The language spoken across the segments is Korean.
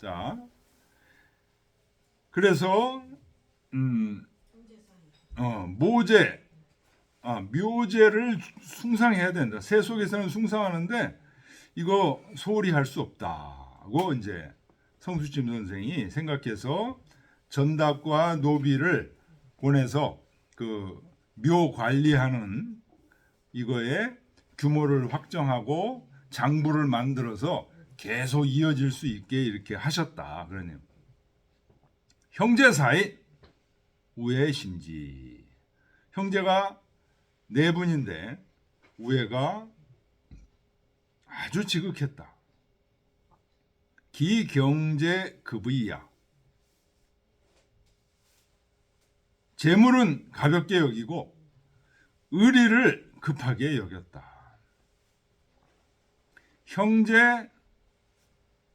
자, 그래서 모제, 묘제를 숭상해야 된다. 세속에서는 숭상하는데 이거 소홀히 할 수 없다고 이제 성수찜 선생이 생각해서 전답과 노비를 보내서 그 묘 관리하는 이거에 규모를 확정하고 장부를 만들어서 계속 이어질 수 있게 이렇게 하셨다. 그러네요. 형제 사이 우애 심지. 형제가 네 분인데 우애가 아주 지극했다. 기경제 급의야. 재물은 가볍게 여기고 의리를 급하게 여겼다. 형제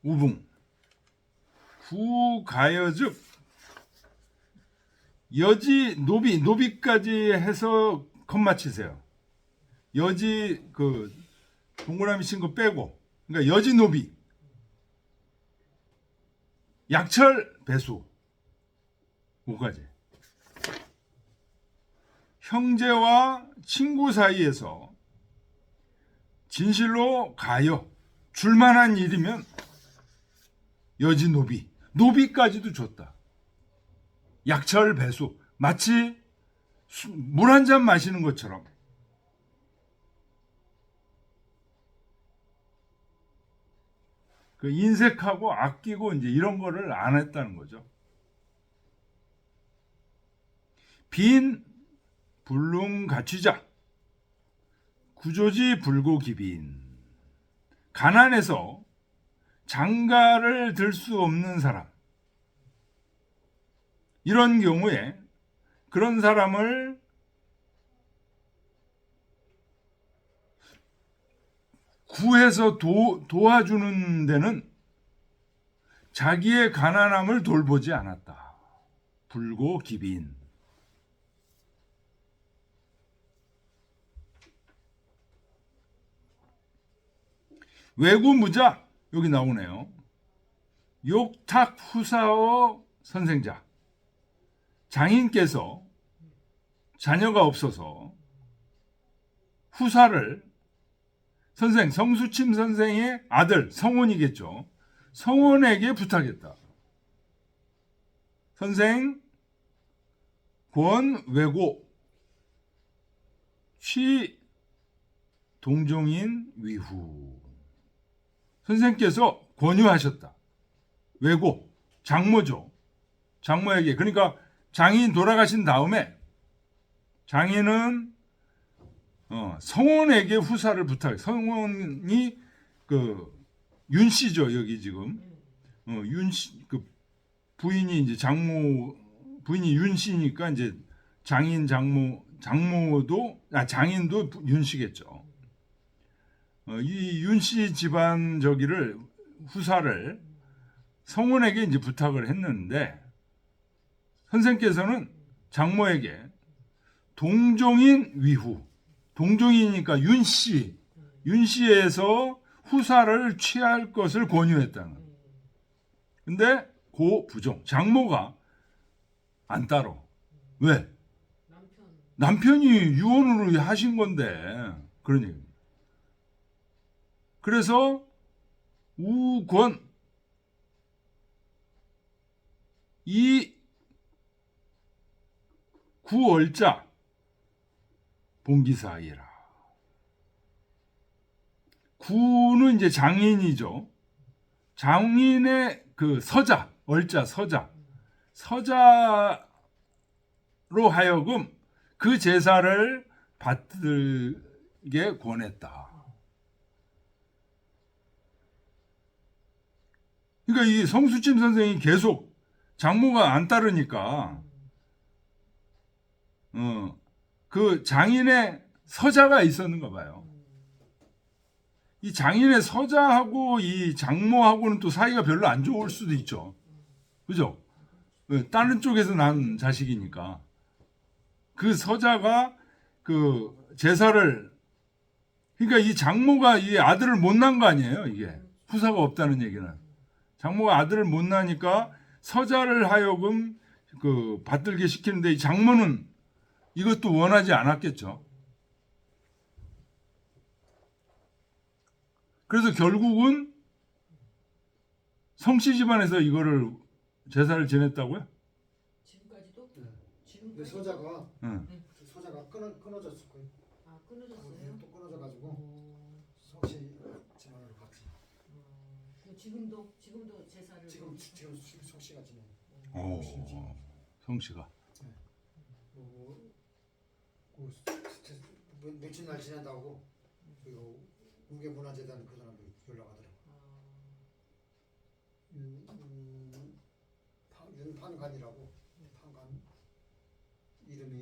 우붕 구가여즉 여지 노비까지 해서 컷맞히세요. 여지 그 동그라미 친 거 빼고 그러니까 여지 노비 약철 배수 5가지. 형제와 친구 사이에서 진실로 가여 줄만한 일이면 여지 노비까지도 줬다. 약철 배수 마치 물 한 잔 마시는 것처럼. 그 인색하고 아끼고 이제 이런 거를 안 했다는 거죠. 빈 불능 갖추자 구조지 불고기빈. 가난해서 장가를 들 수 없는 사람, 이런 경우에 그런 사람을 구해서 도와주는 데는 자기의 가난함을 돌보지 않았다. 불고기빈. 외구무자 여기 나오네요. 욕탁 후사어 선생자. 장인께서 자녀가 없어서 후사를 선생 성수침 선생의 아들 성원이겠죠. 성원에게 부탁했다. 선생 권 외고 취 동종인 위후. 선생께서 권유하셨다. 외고 장모죠. 장모에게. 그러니까 장인 돌아가신 다음에 장인은 성원에게 후사를 부탁해. 성원이 그 윤씨죠. 여기 지금 윤씨 그 부인이 이제 부인이 윤씨니까 이제 장모도 장인도 윤씨겠죠. 이 윤씨 집안 저기를 후사를 성원에게 이제 부탁을 했는데 선생께서는 장모에게 동종인 위후, 동종이니까 윤씨에서 후사를 취할 것을 권유했다는. 근데 고 부종, 장모가 안 따로. 왜? 남편이 유언으로 하신 건데 그런 얘기입니다. 그래서 우권 이 구월자 봉기사이라. 구는 이제 장인이죠. 장인의 그 서자, 얼자 서자로 하여금 그 제사를 받들게 권했다. 그러니까 이 성수침 선생이 계속 장모가 안 따르니까 그 장인의 서자가 있었는가 봐요. 이 장인의 서자하고 이 장모하고는 또 사이가 별로 안 좋을 수도 있죠. 그죠? 다른 쪽에서 난 자식이니까. 그 서자가 그 제사를, 그러니까 이 장모가 이 아들을 못 낳은 거 아니에요, 이게. 후사가 없다는 얘기는. 장모가 아들을 못 낳으니까 서자를 하여금 그 받들게 시키는데 이 장모는 이것도 원하지 않았겠죠. 그래서 결국은 성씨 집안에서 이거를 제사를 지냈다고요? 지금까지도? 네. 지금까지? 근데 서자가 응. 서자가 끊어졌을 거예요. 아, 끊어졌어요? 또 끊어져가지고 어, 성씨 집안으로 갔지. 그럼 지금도 제사를 지금 성씨가 지내. 오, 성씨가. 며칠 날 지낸다고 그 무게문화재단 그 사람도 연락하더라고. 윤판관이라고. 판관 이름이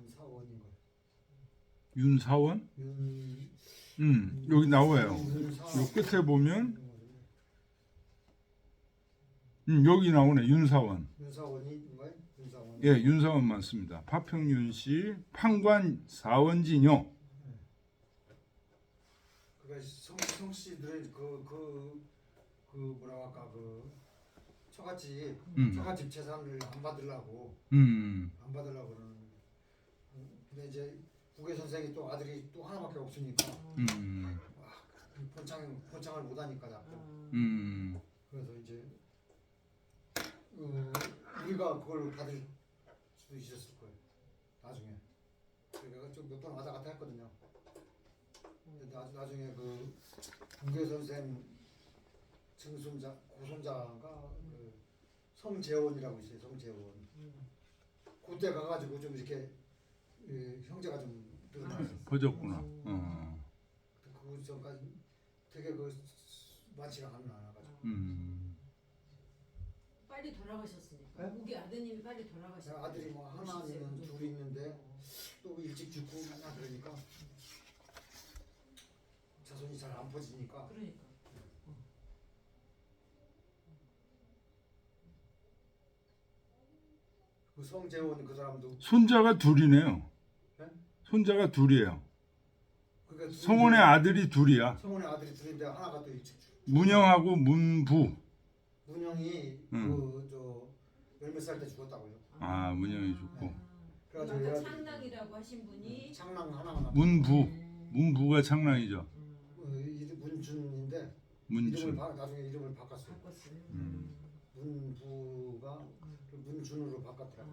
윤사원인 거예요. 윤사원? 여기 나와요. 요 끝에 보면 여기 나오네. 윤사원. 윤사원인가요? 윤사원. 예, 윤사원 맞습니다. 파평윤 씨, 판관 사원진요. 그러니까 성씨들의 그 뭐라고 할까 그 처갓집 재산을 안 받으려고 그러는. 근데 이제 국외 선생이 또 아들이 또 하나밖에 없으니까 본창을 못 하니까 자꾸. 그래서 이제 우리가 그걸 받을 수도 있었을 거예요. 나중에. 그러니까 좀 몇 번 왔다 갔다 했거든요. 근데 나중에 그 국외 선생 증손자 고손자가 그 성재원이라고 있어요. 성재원. 그때 가가지고 좀 이렇게 형제가 좀 늘어났어요. 퍼졌구나. 그 전까지 되게 그 많지가 않아가지고. 빨리 돌아가셨으니까. 네? 우리 아드님이 빨리 돌아가셨어요. 아들이 뭐 하나 아니면 둘이 있는데 또 일찍 죽고 맨날 그러니까 자손이 잘 안 퍼지니까. 그러니까. 그 성재원 그 사람도 손자가 둘이네요. 네? 손자가 둘이에요. 그러니까 성원의 아들이 둘이야. 성원의 아들이 둘인데 하나가 또 일찍 죽고. 문영하고 문부. 문영이 그저 열몇 살 때 죽었다고요. 아, 문영이 죽고. 그래가지고 아까 얘가 창랑이라고 하신 분이 창랑 하나가 문부가 창랑이죠. 문준인데 문준. 나중에 이름을 바꿨어요. 바꿨어요. 문부가 문준으로 바꿨더라고.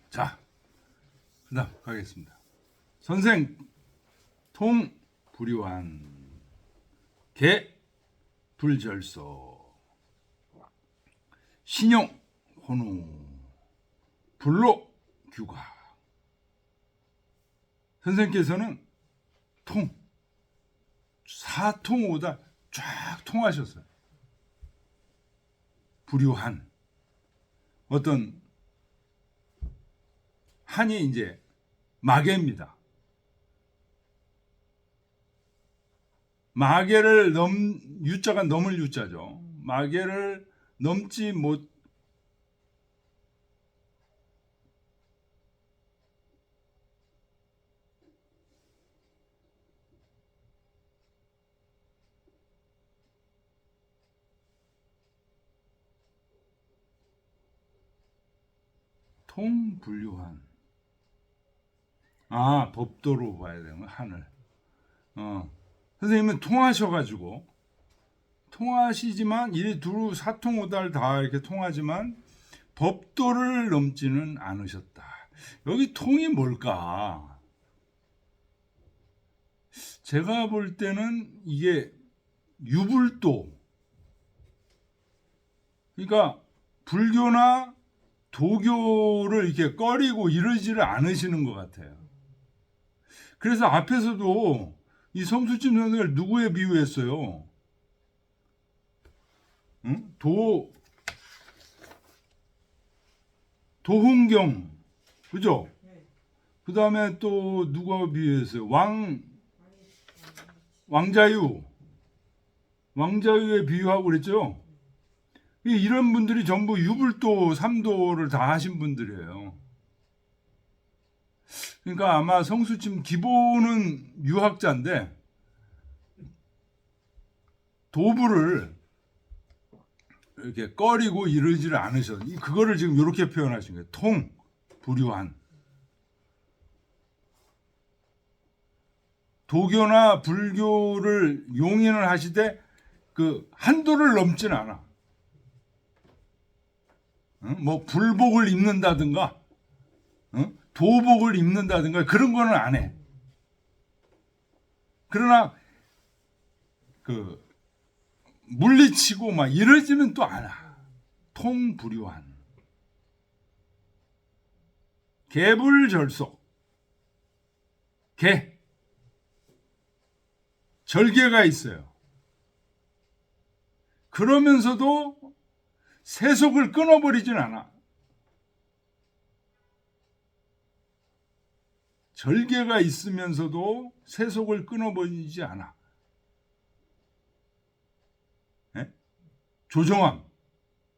자, 그다음 가겠습니다. 선생 통 불이환 개 불절서 신용 혼우 불로 규가. 선생께서는 통 사통오다 쫙 통하셨어요. 불유한 어떤 한이 이제 마개입니다. 마개를 유자가 넘을 유자죠. 마개를 넘지 못 통불유한. 아, 법도로 봐야 되는 한을. 선생님은 통하셔가지고 통하시지만 이 두루 사통오달 다 이렇게 통하지만 법도를 넘지는 않으셨다. 여기 통이 뭘까? 제가 볼 때는 이게 유불도. 그러니까 불교나 도교를 이렇게 꺼리고 이러지를 않으시는 것 같아요. 그래서 앞에서도 이 성수찜 선생을 누구에 비유했어요? 응? 도홍경, 그죠? 그 다음에 또 누가 비유했어요? 왕자유에 비유하고 그랬죠? 이런 분들이 전부 유불도, 삼도를 다 하신 분들이에요. 그러니까 아마 성수찜 기본은 유학자인데 도부를 이렇게 꺼리고 이러지를 않으셔서 그거를 지금 이렇게 표현하신 거예요. 통, 불유한. 도교나 불교를 용인을 하시되 그 한도를 넘지는 않아. 뭐 불복을 입는다든가, 도복을 입는다든가 그런 거는 안 해. 그러나 그 물리치고 막 이러지는 또 않아. 통불유한. 개불절속. 개. 절개가 있어요. 그러면서도 세속을 끊어버리진 않아. 절개가 있으면서도 세속을 끊어버리지 않아. 네?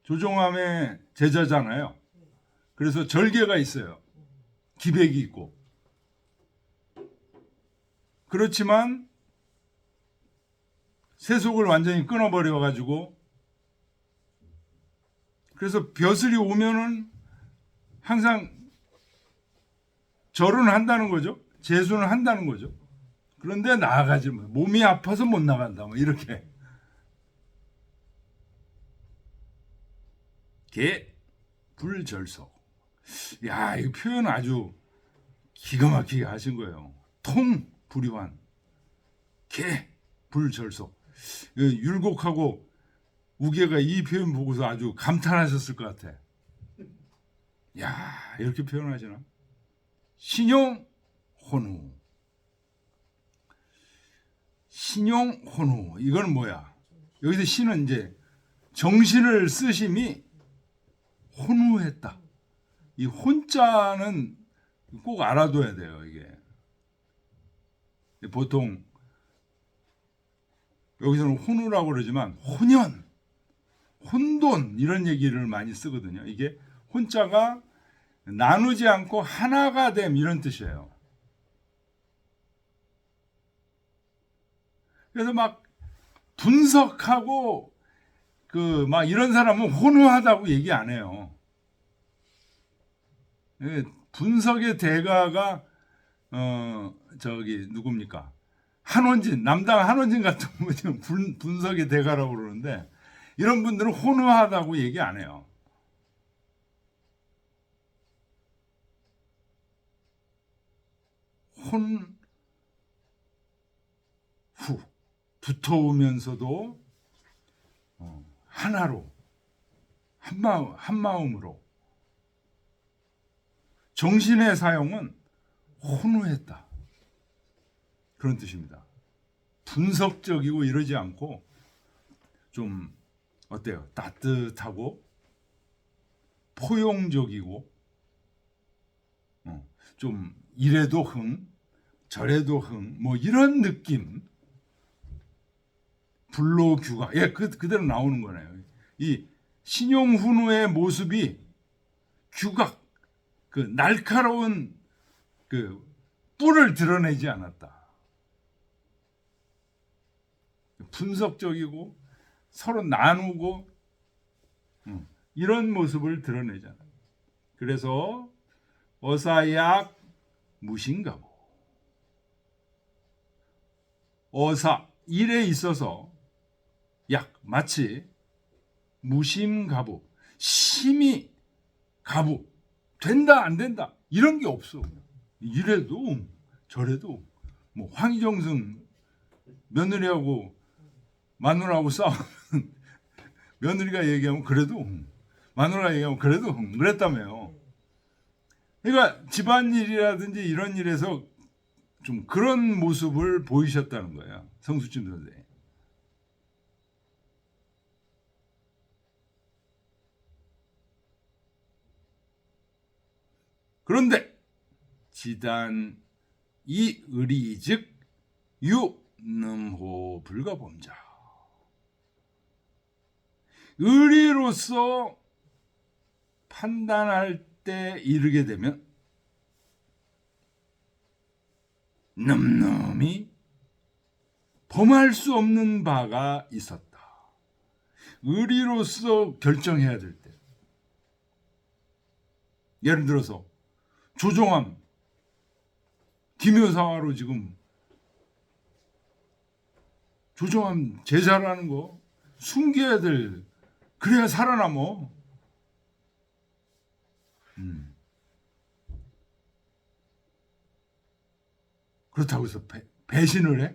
조정암의 제자잖아요. 그래서 절개가 있어요. 기백이 있고. 그렇지만 세속을 완전히 끊어버려가지고 그래서 벼슬이 오면은 항상 절은 한다는 거죠. 제수는 한다는 거죠. 그런데 나아가지 뭐 몸이 아파서 못 나간다. 뭐 이렇게. 개 불절속. 야, 이 표현 아주 기가 막히게 하신 거예요. 통 불유한. 개 불절속. 율곡하고 우계가 이 표현 보고서 아주 감탄하셨을 것 같아. 야, 이렇게 표현하시나? 신용 혼우. 신용 혼우. 이건 뭐야? 여기서 신은 이제 정신을 쓰심이 혼우했다. 이 혼자는 꼭 알아둬야 돼요, 이게. 보통 여기서는 혼우라고 그러지만 혼연, 혼돈 이런 얘기를 많이 쓰거든요. 이게 혼자가 나누지 않고 하나가 됨 이런 뜻이에요. 그래서 막 분석하고 그 막 이런 사람은 혼우하다고 얘기 안 해요. 분석의 대가가 저기 누굽니까? 한원진, 남당 한원진 같은 분은 분석의 대가라고 그러는데 이런 분들은 혼우하다고 얘기 안 해요. 혼후, 두터우면서도 하나로 한 마음으로 정신의 사용은 혼우했다. 그런 뜻입니다. 분석적이고 이러지 않고 좀 어때요? 따뜻하고 포용적이고 좀 이래도 흥, 저래도 흥, 뭐 이런 느낌. 불로규가 그대로 나오는 거네요. 이 신용훈우의 모습이 규각, 그 날카로운 그 뿔을 드러내지 않았다. 분석적이고 서로 나누고 이런 모습을 드러내잖아요. 그래서 어사약 무신가고 어사 일에 있어서 약 마치 무심가부 심이 가부 된다 안 된다 이런 게 없어. 이래도 저래도 뭐 황희정승 며느리하고 마누라하고 싸우면 며느리가 얘기하면 그래도 마누라가 얘기하면 그래도 그랬다며요. 그러니까 집안일이라든지 이런 일에서 좀 그런 모습을 보이셨다는 거예요. 성수침 선생님. 그런데 지단 이 의리즉 유능호 불가범자. 의리로서 판단할 때 이르게 되면 늠름이 범할 수 없는 바가 있었다. 의리로서 결정해야 될 때. 예를 들어서 조종암, 기묘사화로 지금 조종암 제사라는 거 숨겨야 될, 그래야 살아남어. 그렇다고 해서 배신을 해?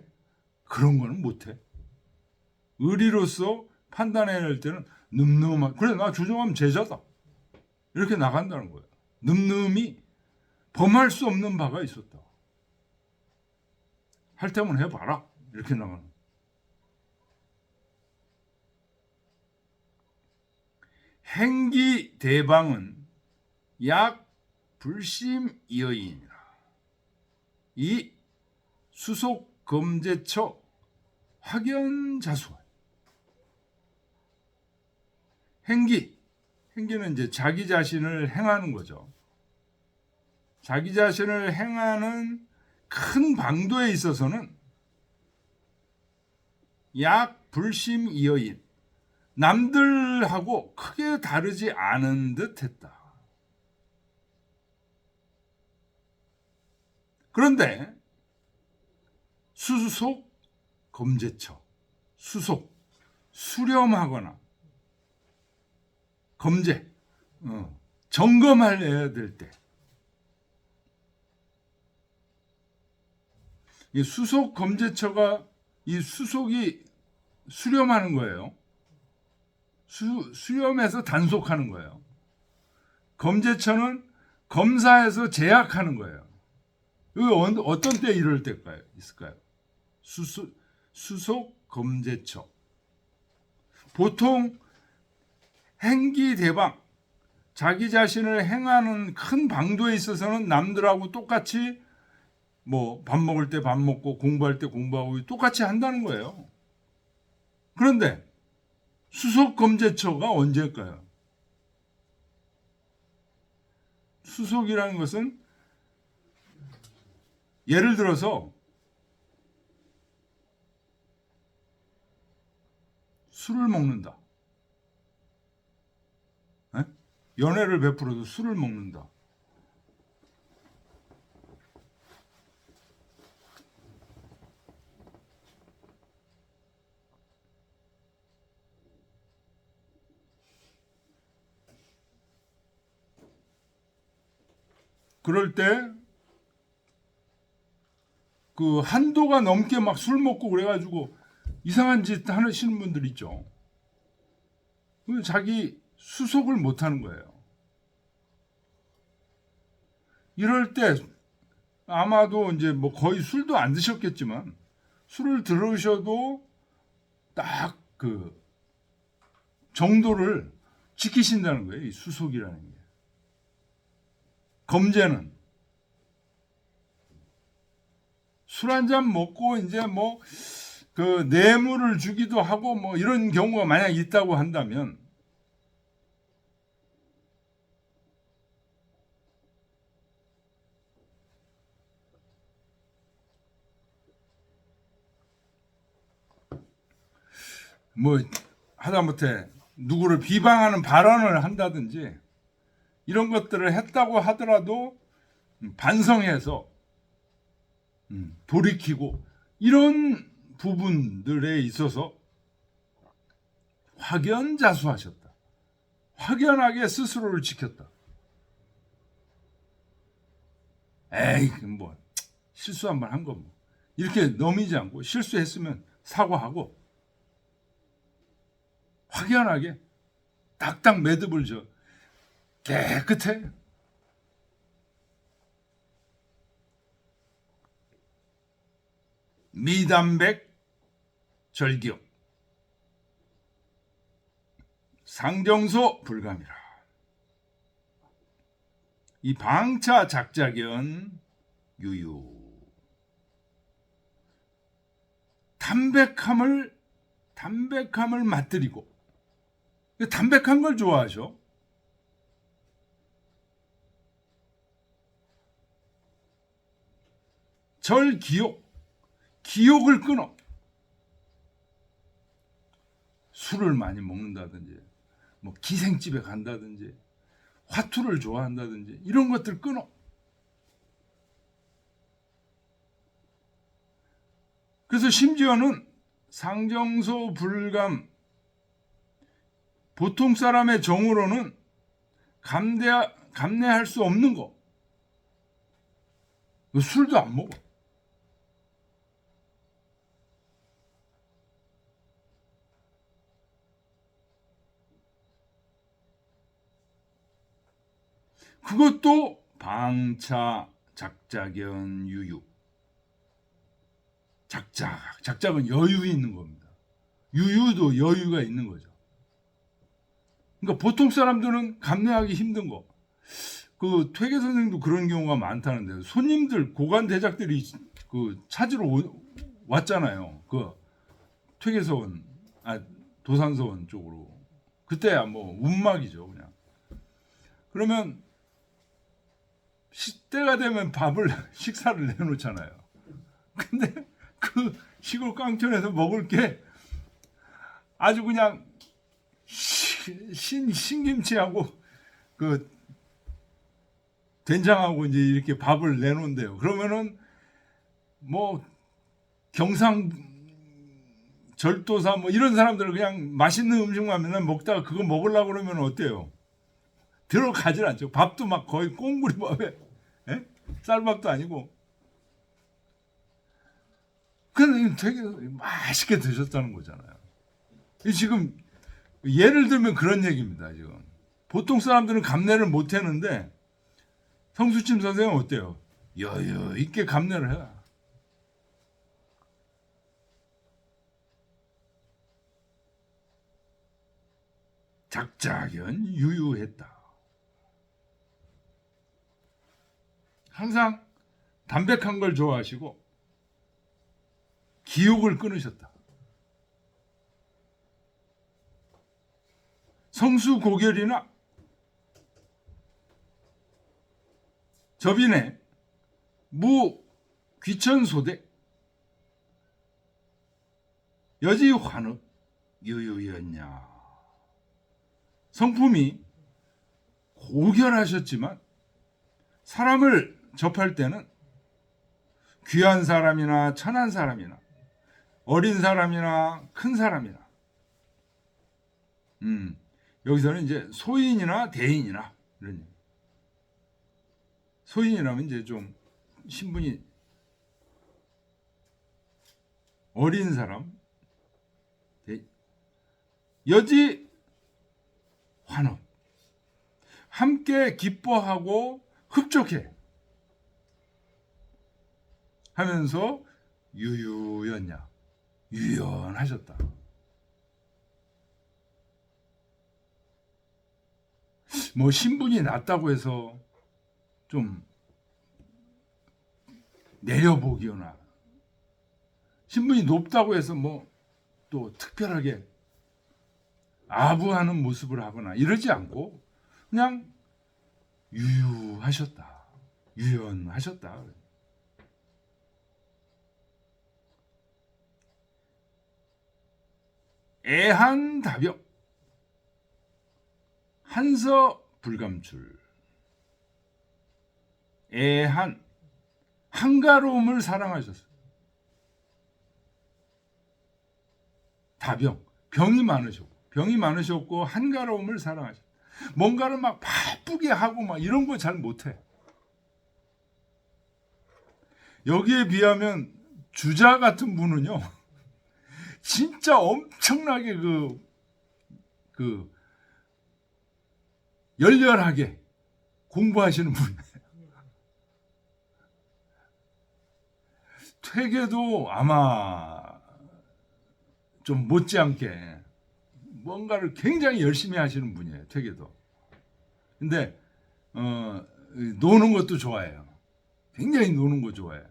그런 거는 못해. 의리로서 판단해야 할 때는 늠름한, 그래 나 조종암 제자다 이렇게 나간다는 거예요. 늠름이 범할 수 없는 바가 있었다. 할 테면 해봐라 이렇게 나가는. 행기 대방은 약 불심이여이니라. 이 수속 검제처 확연자수하. 행기는 이제 자기 자신을 행하는 거죠. 자기 자신을 행하는 큰 방도에 있어서는 약 불심이여인, 남들하고 크게 다르지 않은 듯 했다. 그런데 수속 검제처, 수렴하거나 검제, 점검해야 될 때, 이 수속 검제처가, 이 수속이 수렴하는 거예요. 수렴해서 단속하는 거예요. 검제처는 검사해서 제약하는 거예요. 이거 어떤 때 이럴 때일까요? 있을까요? 수속 검제처. 보통 행기 대방, 자기 자신을 행하는 큰 방도에 있어서는 남들하고 똑같이 뭐 밥 먹을 때 밥 먹고 공부할 때 공부하고 똑같이 한다는 거예요. 그런데 수속 검제처가 언제일까요? 수속이라는 것은 예를 들어서 술을 먹는다. 연애를 베풀어도 술을 먹는다. 그럴 때 그 한도가 넘게 막 술 먹고 그래가지고 이상한 짓 하시는 분들 있죠. 자기 수속을 못 하는 거예요. 이럴 때 아마도 이제 뭐 거의 술도 안 드셨겠지만 술을 들으셔도 딱 그 정도를 지키신다는 거예요. 이 수속이라는 게. 검제는 술 한 잔 먹고 이제 뭐 그 뇌물을 주기도 하고 뭐 이런 경우가 만약 있다고 한다면 뭐 하다못해 누구를 비방하는 발언을 한다든지 이런 것들을 했다고 하더라도 반성해서 돌이키고 이런 부분들에 있어서 확연자수하셨다. 확연하게 스스로를 지켰다. 에이 뭐 실수 한 번 한 거 뭐 이렇게 넘이지 않고 실수했으면 사과하고 확연하게 딱딱 매듭을 져 깨끗해. 미담백 절기역 상정소 불감이라. 이 방차 작작연 유유. 담백함을 맛들이고 담백한 걸 좋아하죠. 절기욕, 기욕을 끊어. 술을 많이 먹는다든지, 뭐 기생집에 간다든지, 화투를 좋아한다든지 이런 것들 끊어. 그래서 심지어는 상정소 불감, 보통 사람의 정으로는 감내할 수 없는 거. 술도 안 먹어. 그것도 방차, 작작연, 유유. 작작은 여유 있는 겁니다. 유유도 여유가 있는 거죠. 그러니까 보통 사람들은 감내하기 힘든 거. 그 퇴계 선생도 그런 경우가 많다는데, 손님들 고관 대작들이 그 찾으러 왔잖아요. 그 퇴계서원, 도산서원 쪽으로. 그때야 뭐 운막이죠, 그냥. 그러면 때가 되면 식사를 내놓잖아요. 근데 그 시골 깡촌에서 먹을 게 아주 그냥 신김치하고 그 된장하고 이제 이렇게 밥을 내놓은대요. 그러면은 뭐 경상 절도사 뭐 이런 사람들은 그냥 맛있는 음식만 맨날 먹다가 그거 먹으려고 그러면 어때요? 들어가질 않죠. 밥도 막 거의 꽁구리밥에, 예? 쌀밥도 아니고. 근데 되게 맛있게 드셨다는 거잖아요. 지금 예를 들면 그런 얘기입니다. 지금 보통 사람들은 감내를 못 하는데 성수침 선생은 어때요? 여유 있게 감내를 해. 작작연 유유했다. 항상 담백한 걸 좋아하시고 기욕을 끊으셨다. 성수고결이나 접인의 무귀천소대 여지환읍 유유였냐. 성품이 고결하셨지만 사람을 접할 때는 귀한 사람이나 천한 사람이나 어린 사람이나 큰 사람이나 여기서는 이제 소인이나 대인이나 이런 얘기. 소인이라면 이제 좀 신분이 어린 사람, 여지 환호, 함께 기뻐하고 흡족해 하면서 유유였냐, 유연하셨다. 뭐 신분이 낮다고 해서 좀 내려보기거나 신분이 높다고 해서 뭐 또 특별하게 아부하는 모습을 하거나 이러지 않고 그냥 유유하셨다. 유연하셨다. 애한다벽 한서 불감출. 애한 한가로움을 사랑하셨어요. 다병 병이 많으셨고 한가로움을 사랑하셨어요. 뭔가를 막 바쁘게 하고 막 이런 거 잘 못해. 여기에 비하면 주자 같은 분은요, 진짜 엄청나게 열렬하게 공부하시는 분이에요. 퇴계도 아마 좀 못지않게 뭔가를 굉장히 열심히 하시는 분이에요. 퇴계도. 근데 노는 것도 좋아해요. 굉장히 노는 거 좋아해요.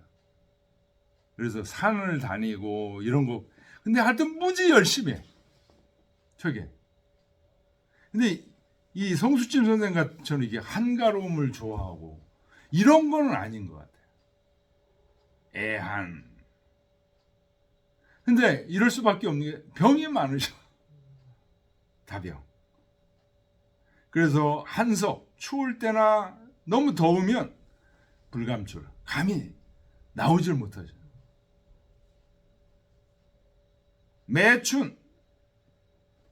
그래서 산을 다니고 이런 거. 근데 하여튼 무지 열심히 해. 퇴계. 근데 이 성수침 선생 같은 이게 한가로움을 좋아하고 이런 거는 아닌 것 같아요. 애한. 근데 이럴 수밖에 없는 게 병이 많으셔. 다병. 그래서 한석, 추울 때나 너무 더우면 불감출, 감이 나오질 못하죠.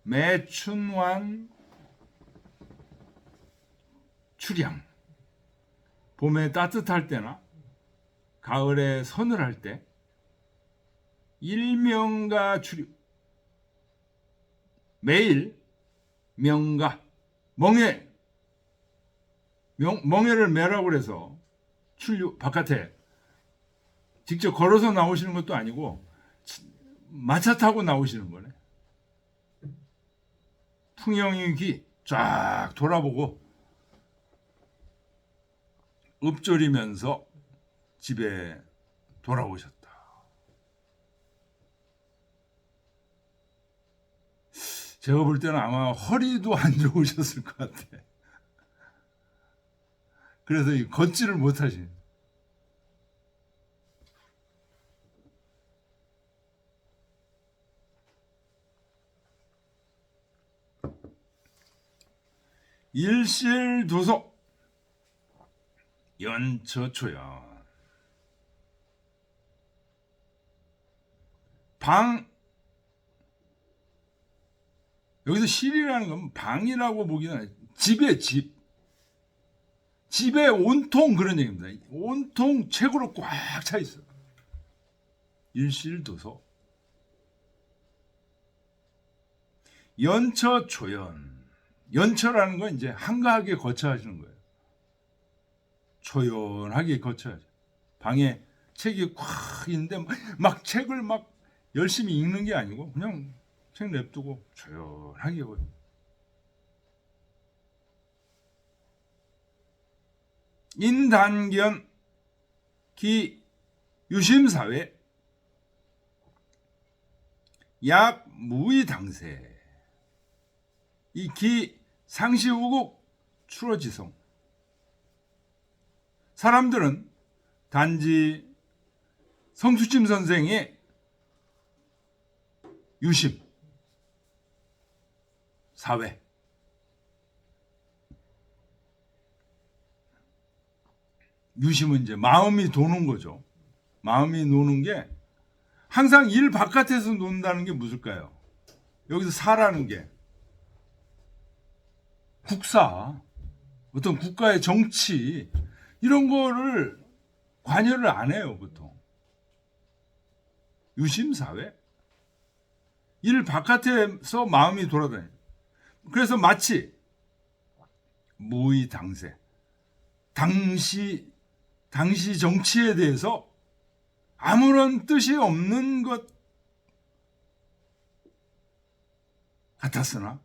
매춘완 출양. 봄에 따뜻할 때나 가을에 서늘할 때 일명가 출유. 매일 명가 멍에를 매라고 그래서 출유 바깥에 직접 걸어서 나오시는 것도 아니고 마차 타고 나오시는 거네. 풍경이 귀 쫙 돌아보고 읊조리면서 집에 돌아오셨다. 제가 볼 때는 아마 허리도 안 좋으셨을 것 같아. 그래서 걷지를 못하시는. 일실도서 연처초연 방. 여기서 실이라는 건 방이라고 보기는 아니에요. 집에 온통 그런 얘기입니다. 온통 책으로 꽉 차 있어. 일실도서 연처초연. 연처라는 건 이제 한가하게 거처하시는 거예요. 초연하게 거처하죠. 방에 책이 꽉 있는데 막 책을 막 열심히 읽는 게 아니고 그냥 책 냅두고 조연하게 거요. 인단견 기 유심사회 약 무의당세. 이 기 상시우국 추러지성. 사람들은 단지 성수침 선생의 유심 사회, 유심은 이제 마음이 도는 거죠. 마음이 노는 게 항상 일 바깥에서 논다는 게 무엇일까요? 여기서 사라는 게 국사, 어떤 국가의 정치 이런 거를 관여를 안 해요, 보통. 유심사회? 일 바깥에서 마음이 돌아다녀요. 그래서 마치 무의당세, 당시 정치에 대해서 아무런 뜻이 없는 것 같았으나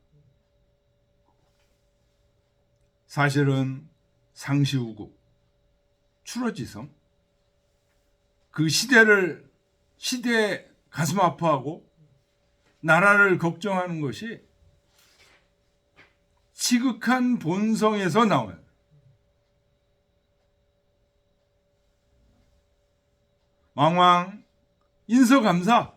사실은 상시우국, 추러지성, 그 시대에 가슴 아파하고 나라를 걱정하는 것이 지극한 본성에서 나와요. 왕왕 인서감사,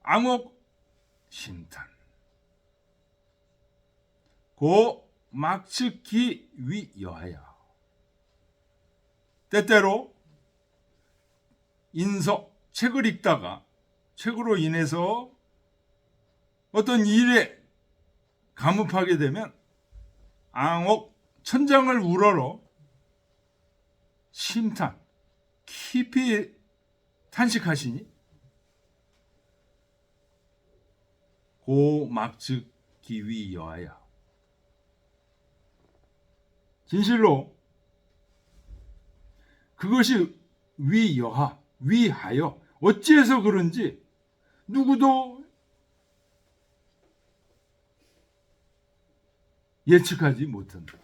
앙옥 신탄, 고 막측기 위여하야. 때때로 책을 읽다가 책으로 인해서 어떤 일에 감흡하게 되면 앙옥 천장을 우러러 심탄 깊이 탄식하시니 고 막측기 위여하야. 진실로 그것이 위하여 어찌해서 그런지 누구도 예측하지 못한다.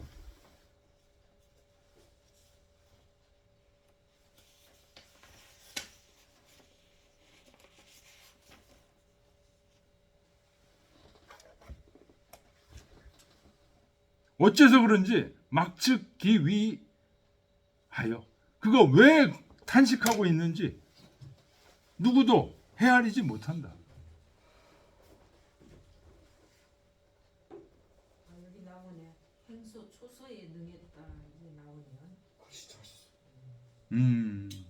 어째서 그런지 막측기 위하여 그거 왜 탄식하고 있는지 누구도 헤아리지 못한다. 서서히 능했다 이제 나오면 글씨 잘했어.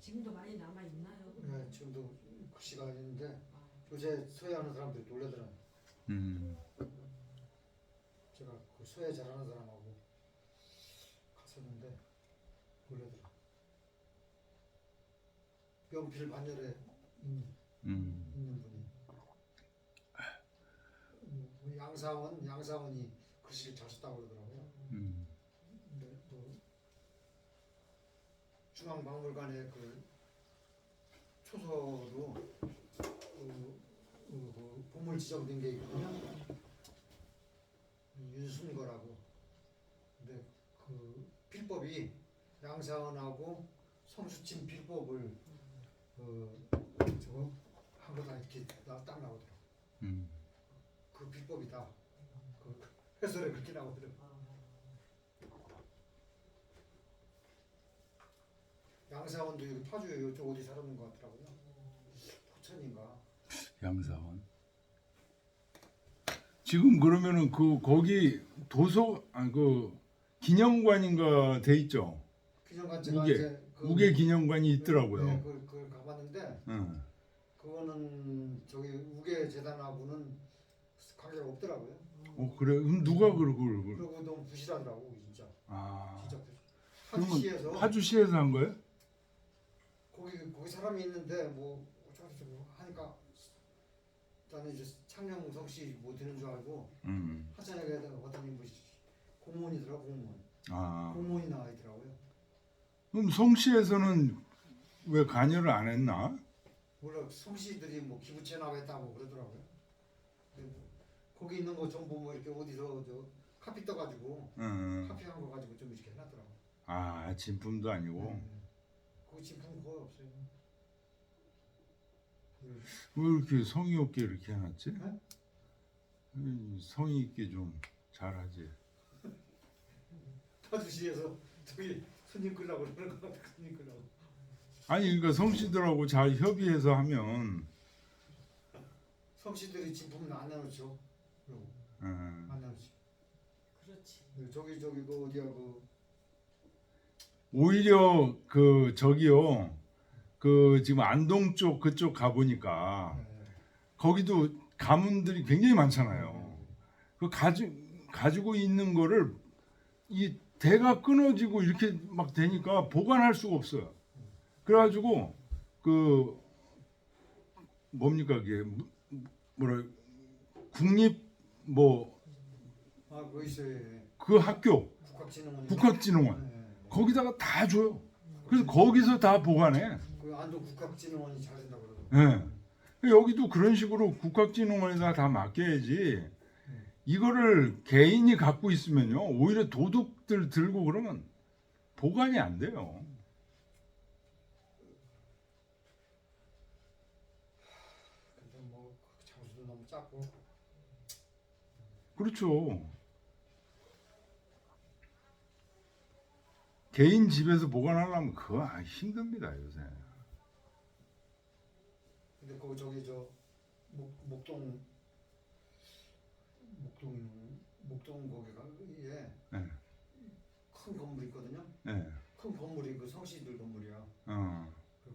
지금도 많이 남아 있나요? 네, 지금도 글씨가 있는데 아, 요새 서예하는 사람들이 놀래더라고요. 제가 그 서예 잘하는 사람하고 갔었는데 놀래더라. 연필 반열에 있는 분이 양사원이 글씨를 잘 썼다고 그러더라고요. 근데 또 중앙박물관에 그 초서로 그 보물 지정된 게 있거든요. 윤순거라고. 근데 그 필법이 양사원하고 성수침 필법을 저거 한 거 다 이렇게 딱 나오더라고. 그 필법이다. 그 해설에 그렇게 나오더라고. 양사원도 여기 파주 이쪽 어디 살았는 것 같더라고요. 포천인가. 양사원. 지금 그러면은 그 거기 그 기념관인가 돼 있죠. 기념관 제가 우계. 이제 우계 기념관이 있더라고요. 네, 그걸 가봤는데 그거는 저기 우계 재단하고는 관계가 없더라고요. 그래? 누가 그러고 그리고 너무 부실하더라고 진짜. 아. 진짜 그러면 파주시에서 파주시에서 한 거예요? 거기 사람이 있는데 뭐 어쩌고저쩌고 하니까 나는 이제 창녕성 씨뭐 되는 줄 알고 하천역에 왔더니 뭐 공무원이더라 공무원. 아. 공무원이 나와 있더라고요. 그럼 성시에서는 왜 관여를 안 했나? 몰라 성씨들이 뭐 기부채 나왔다고 그러더라고요. 근데 뭐 거기 있는 거 전부 뭐 이렇게 어디서 저 카피 떠가지고 카피한 거 가지고 좀 이렇게 해놨더라고. 아, 진품도 아니고. 거기 진품 거의 없어요. 왜 이렇게 성의 없게 이렇게 해놨지? 네? 성의 있게 좀 잘하지. 파주시에서 저기 손님 끌라고 그러는 거 같아. 손님 끌라고. 아니 그러니까 성씨들하고 잘 협의해서 하면 성씨들이 진품은 안 나눠줘. 그리고 안 나눠줘. 그렇지. 저기 그 어디야 그 오히려 그 저기요 그 지금 안동 쪽 그쪽 가 보니까 거기도 가문들이 굉장히 많잖아요. 그 가지고 있는 거를 이 대가 끊어지고 이렇게 막 되니까 보관할 수가 없어요. 그래가지고 그 뭡니까 그게 뭐라 국립 뭐 그거 있어요. 그 학교 국학진흥원. 국학진흥원 거기다가 다 줘요. 그래서 거기서 다 보관해. 그 안동 국학진흥원이 잘 된다 그러더라고요. 예. 여기도 그런 식으로 국학진흥원에다 다 맡겨야지. 이거를 개인이 갖고 있으면요 오히려 도둑들 들고 그러면 보관이 안 돼요. 근데 뭐 장수도 너무 작고. 그렇죠. 개인 집에서 보관하려면 그거 힘듭니다 요새. 근데 거기 저기 저 목동 거기가 예. 네. 큰 건물 있거든요. 네. 큰 건물이 그 성씨들 건물이야.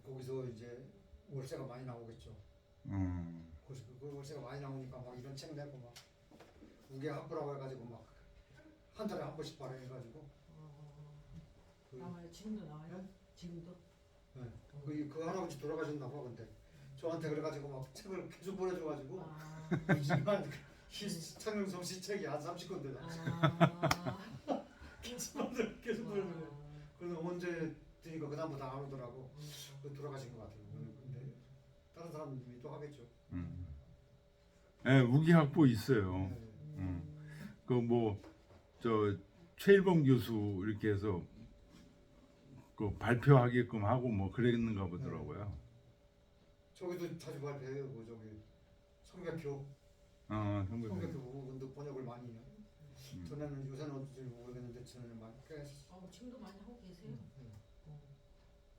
거기서 이제 월세가 많이 나오겠죠. 거기서 그 월세가 많이 나오니까 막 이런 책 내고 막 우계 학부라고 해가지고 막 한 달에 한 번씩 발행해가지고. 나와요. 지금도 나와요. 네? 지금도. 네. 그 할아버지 돌아가셨나 봐 근데 저한테 그래가지고 막 책을 계속 보내줘가지고 이만 창녕성 씨 책이 한 30권대 계속 보내줘요. 그래서 언제 드니까 그다음부터 안 오더라고. 돌아가신 것 같아요. 근데 다른 사람들이 또 하겠죠. 네, 우기학부 있어요. 그 뭐 저 최일범 교수 이렇게 해서 그 발표하게끔 하고 뭐 그랬는가 보더라고요. 저기도 자주 발표해요. 그 저기 성백효. 성백효. 성백효 근데 번역을 많이 해요. 전에는 요새는 어떨지 모르겠는데 전에는 많이 꽤. 지금도 많이 하고 계세요.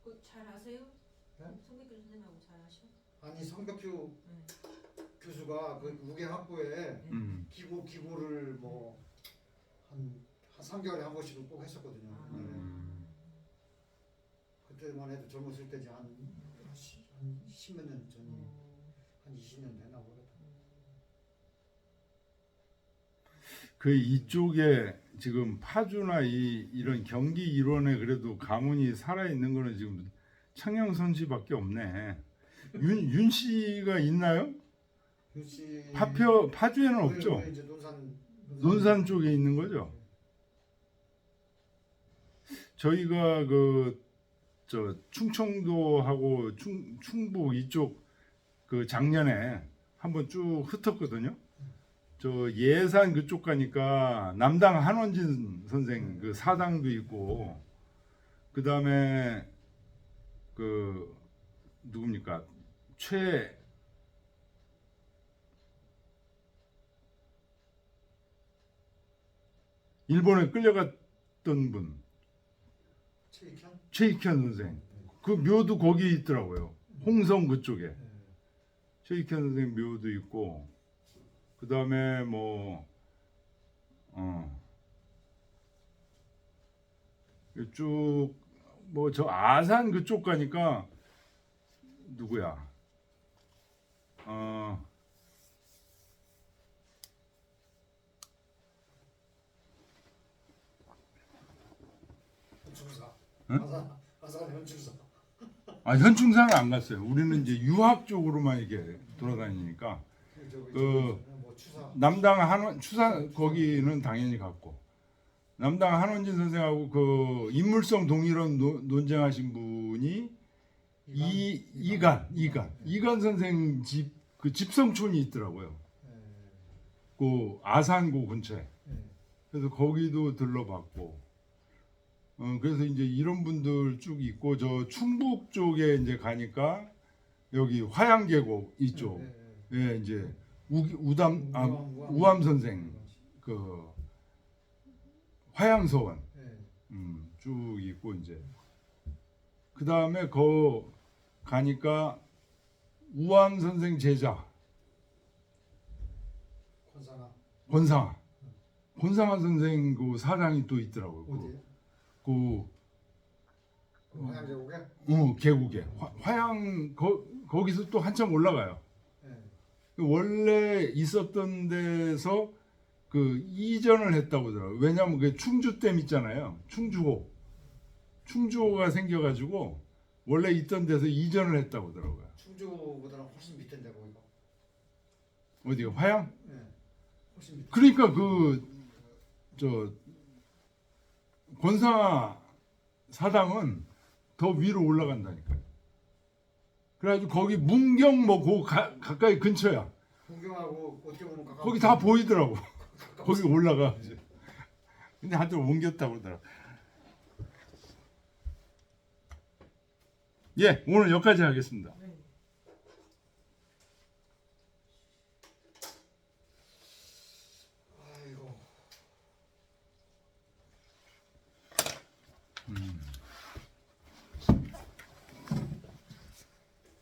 그 잘 아세요? 네? 성백교 선생님하고 잘 아셔? 아니 성백효 교수가 그 우계 학부에 기고를 뭐 한 한 3개월에 한 번씩은 꼭 했었거든요. 그때만 해도 젊었을 때지 한 10몇 년 전, 한 20년 됐나 모르겠다. 그 이쪽에 지금 파주나 이런 경기 일원에 그래도 가문이 살아 있는 거는 지금 창녕선 씨밖에 없네. 윤 씨가 있나요? 윤씨 파주에는 없죠. 이제 논산 쪽에 있는 거죠. 저희가 저 충청도하고 충북 이쪽 그 작년에 한번 쭉 흩었거든요. 저 예산 그쪽 가니까 남당 한원진 선생 그 사당도 있고, 그 다음에 그 누굽니까 일본에 끌려갔던 분 최익현 선생, 그 묘도 거기 있더라고요. 홍성 그쪽에 최익현 선생 묘도 있고, 그 다음에 이쪽 저 아산 그쪽 가니까 누구야? 현충사. 응? 아산 현충사. 아, 현충사는 안 갔어요. 우리는 이제 유학 쪽으로만 이렇게 돌아다니니까. 뭐 추사. 남당 한원 추사 거기는 당연히 갔고, 남당 한원진 선생하고 그 인물성 동일원 논쟁하신 분이 이간 선생 집 그 집성촌이 있더라고요. 그 아산고 근처에. 그래서 거기도 들러봤고, 그래서 이제 이런 분들 쭉 있고, 저 충북 쪽에 이제 가니까 여기 화양계곡 이쪽, 예, 이제 우암 선생 그 화양서원 쭉 있고, 이제 그 다음에 거 가니까 우암 선생 제자 권상아 선생 그 사당이 또 있더라고요. 어디? 화양계곡에? 계곡에 화양 거기서 또 한참 올라가요. 원래 있었던 데서 그 이전을 했다고 하더라고요. 왜냐하면 그 충주댐 있잖아요. 충주호가 생겨가지고 원래 있던 데서 이전을 했다고 하더라고요. 충주보다는 훨씬 밑인데 거기가. 어디가 화양? 네. 훨씬 밑. 그러니까 저 권상아 사당은 더 위로 올라간다니까요. 그래가지고 거기 문경 그 가까이 근처야. 문경하고 어떻게 보면 가까워. 거기 다 보이더라고. 거기 올라가. 근데 한때 옮겼다고 그러더라고. 예, 오늘 여기까지 하겠습니다. 네.